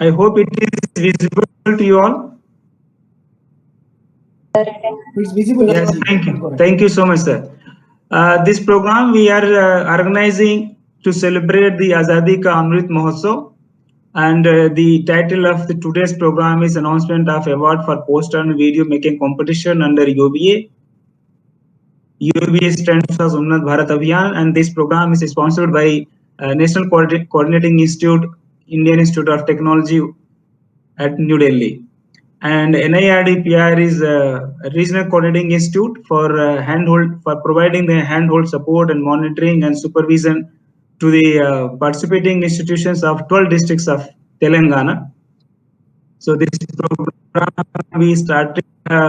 I hope it is visible to you all. It's visible. Yes, thank you. Thank you so much, sir. This program we are organizing to celebrate the Azadi Ka Amrit Mahotsav, and the title of today's program is announcement of award for poster and video making competition under UBA. UBA stands for Unnat Bharat Abhiyan, and this program is sponsored by National Coordinating Institute, Indian Institute of Technology at New Delhi. And NIRDPR is a regional coordinating institute for for providing the handhold support and monitoring and supervision to the participating institutions of 12 districts of Telangana. So this program we started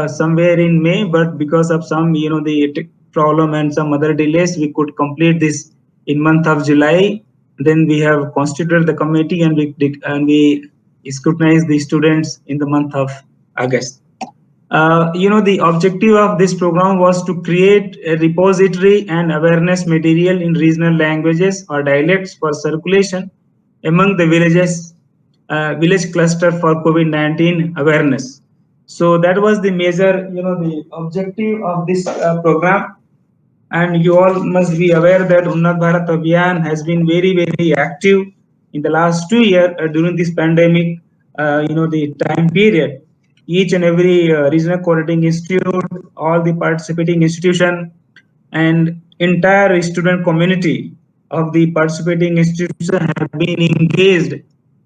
somewhere in May, but because of some the problem and some other delays, we could complete this in month of July. Then we have constituted the committee and we scrutinized the students in the month of August. The objective of this program was to create a repository and awareness material in regional languages or dialects for circulation among the village cluster for COVID-19 awareness. So that was the major, the objective of this program. And you all must be aware that Unnat Bharat Abhiyan has been very active in the last 2 years during this pandemic, the time period. Each and every regional coordinating institute, all the participating institution, and entire student community of the participating institution have been engaged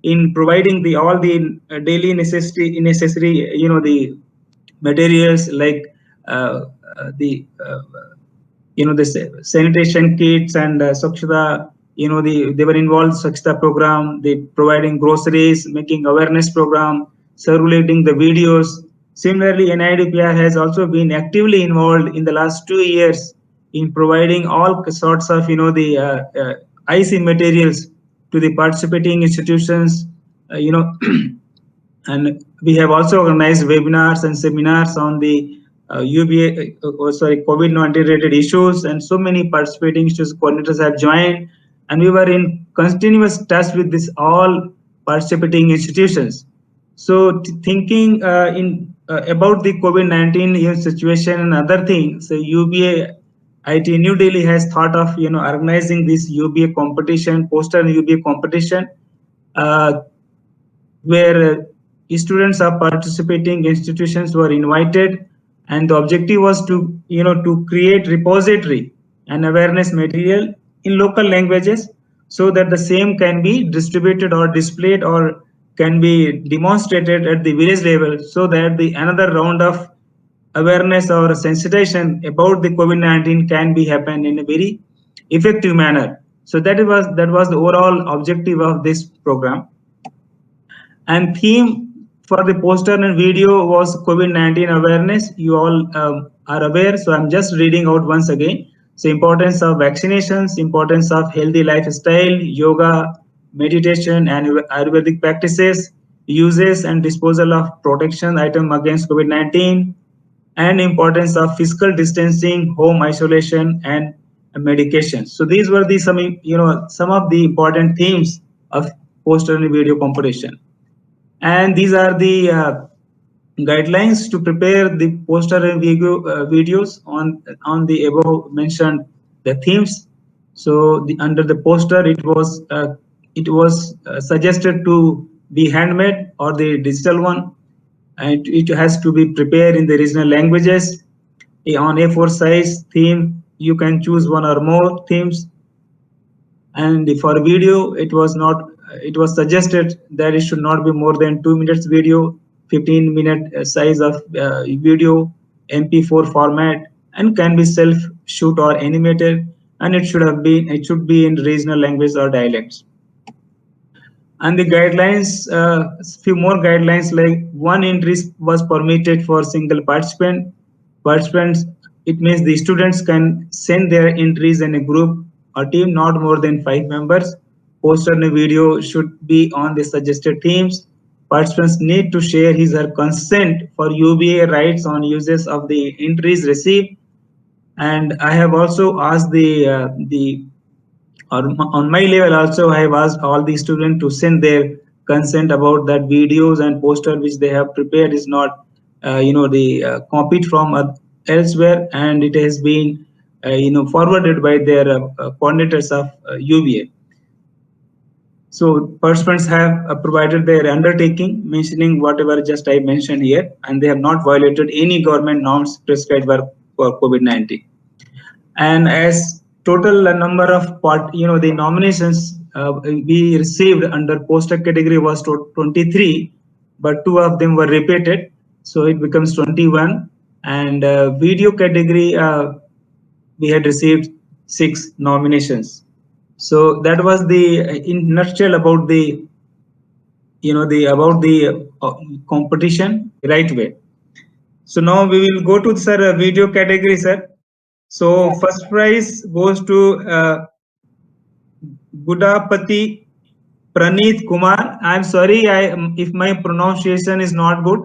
in providing the all the daily necessary, the materials like uh, the the sanitation kits and Swachhata, they were involved Swachhata program, they providing groceries, making awareness program, circulating the videos. Similarly, NIDPR has also been actively involved in the last 2 years in providing all sorts of, the IC materials to the participating institutions, and we have also organized webinars and seminars on the COVID-19 related issues, and so many participating institutions coordinators have joined, and we were in continuous touch with this all participating institutions. So thinking in about the COVID-19 situation and other things, so UBA IT New Delhi has thought of organizing this UBA competition, poster UBA competition, uh, where students of participating institutions were invited, and the objective was to to create repository and awareness material in local languages so that the same can be distributed or displayed or can be demonstrated at the village level, so that the another round of awareness or sensitization about the COVID-19 can be happen in a very effective manner. So that was the overall objective of this program. And theme for the poster and video was COVID-19 awareness. You all are aware, so I'm just reading out once again. So importance of vaccinations, importance of healthy lifestyle, yoga, meditation, and Ayurvedic practices, uses and disposal of protection item against COVID-19, and importance of physical distancing, home isolation, and medication. So these were the some of the important themes of poster and video competition. And these are the guidelines to prepare the poster and videos on the above mentioned the themes. So under the poster it was suggested to be handmade or the digital one, and it has to be prepared in the regional languages. On A4 size theme you can choose one or more themes, and for video it was suggested that it should not be more than 2 minutes video, 15-minute size of video, MP4 format, and can be self shoot or animated, and it should be in regional language or dialects. And the guidelines, few more guidelines, like one entry was permitted for single participants. It means the students can send their entries in a group or team, not more than 5 members. Poster and video should be on the suggested themes. Participants need to share his or her consent for UBA rights on uses of the entries received. And I have also asked the or on my level also, I have asked all the students to send their consent about that videos and poster which they have prepared is not, copied from elsewhere, and it has been, forwarded by their coordinators of UVA. So participants have provided their undertaking mentioning whatever just I mentioned here, and they have not violated any government norms prescribed for COVID-19. And as total number of the nominations we received under poster category was 23, but 2 of them were repeated, so it becomes 21. And video category we had received 6 nominations. So that was the in nutshell about the competition right way. So now we will go to sir video category, sir. So first prize goes to Gudapati Praneeth Kumar. I'm sorry if my pronunciation is not good.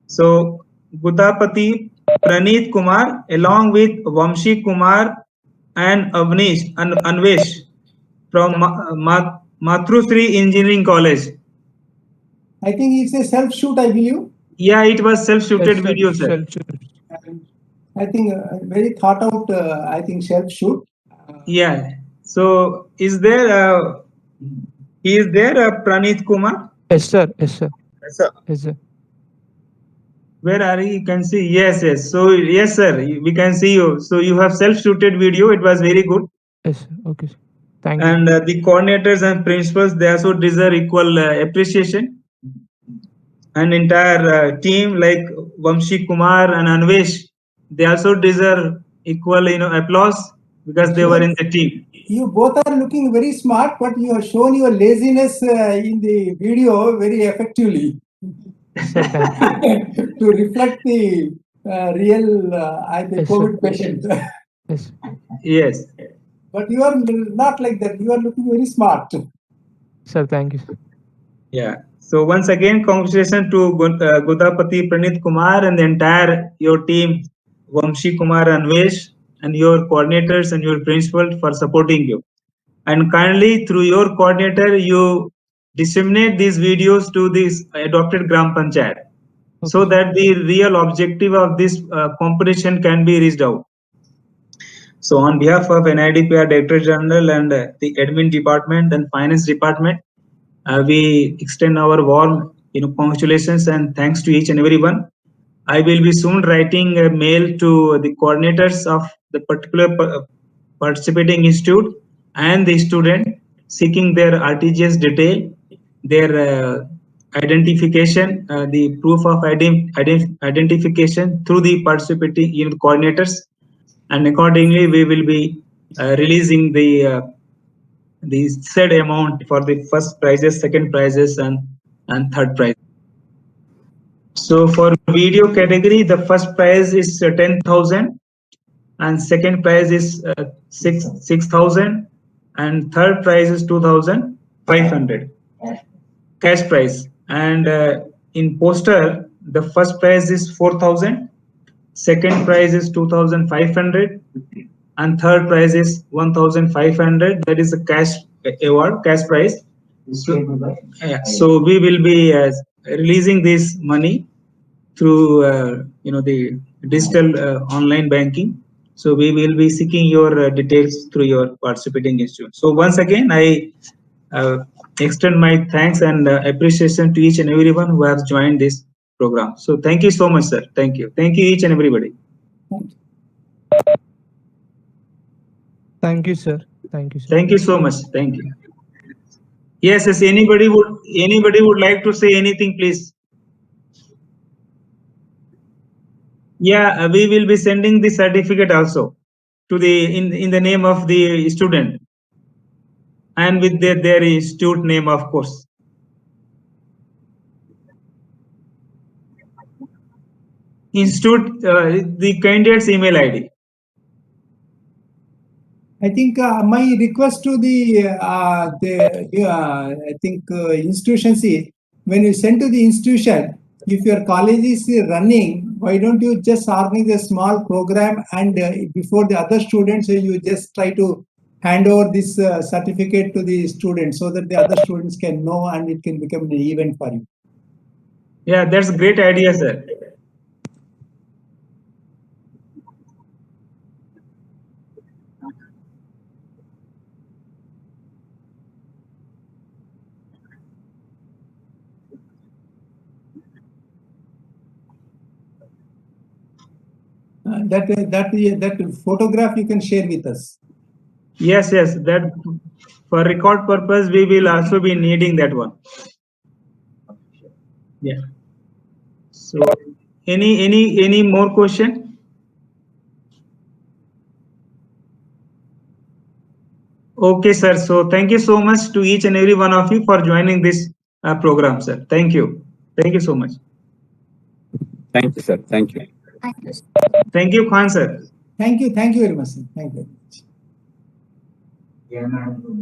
So Gudapati Praneeth Kumar along with Vamshi Kumar and Anvesh from Mathrusri Engineering College. I think it's a self-shoot, I believe. Yeah, it was self-shooted video, sir. I think very thought out, I think self-shoot. Yeah. So is there Praneeth Kumar? Yes, sir. Yes, sir. Yes, sir. Yes, sir. Where are you? You can see. Yes, yes. So yes, sir. We can see you. So you have self-shooted video. It was very good. Yes, sir. Okay, sir. Thank you. And the coordinators and principals, they also deserve equal appreciation. And entire team like Vamshi Kumar and Anvesh, they also deserve equal applause because they were in the team. You both are looking very smart, but you have shown your laziness in the video very effectively to reflect the real COVID patient. Yes. Yes. But you are not like that. You are looking very smart. Sir, thank you. Yeah. So once again, congratulations to Gudapati Praneeth Kumar and the entire your team, Vamshi Kumar Anvesh, and your coordinators and your principal for supporting you. And kindly through your coordinator, you disseminate these videos to this adopted Gram Panchayat, so that the real objective of this competition can be reached out. So on behalf of NIDPR Director General and the Admin Department and Finance Department, we extend our warm congratulations and thanks to each and everyone. I will be soon writing a mail to the coordinators of the particular participating institute and the student seeking their RTGS detail, their identification, the proof of identification through the participating coordinators, and accordingly we will be releasing the said amount for the first prizes, second prizes, and third prize. So for video category, the first prize is 10,000, and second prize is 6,000, and third prize is 2,500 cash prize. And in poster, the first prize is 4,000, second prize is 2,500, and third prize is 1,500. That is a cash award, cash prize. So we will be releasing this money through the digital online banking. So we will be seeking your details through your participating institute. So once again, I extend my thanks and appreciation to each and everyone who has joined this program. So thank you so much, sir. Thank you each and everybody. Thank you, sir. Thank you, sir. Thank you so much. Thank you. Yes, anybody would like to say anything, please? Yeah, we will be sending the certificate also to the in the name of the student and with their institute name, of course. Institute, the candidate's email ID. I think my request to the institutions is, when you send to the institution, if your college is running, why don't you just organize a small program and before the other students, you just try to hand over this certificate to the students so that the other students can know and it can become an event for you. Yeah, that's a great idea, sir. That photograph you can share with us. Yes, yes. That for record purpose, we will also be needing that one. Yeah. So, any more question? Okay, sir. So, thank you so much to each and every one of you for joining this program, sir. Thank you. Thank you so much. Thank you, sir. Thank you. Thank you, Khan, sir. Thank you very much, sir. Thank you very much. Yeah,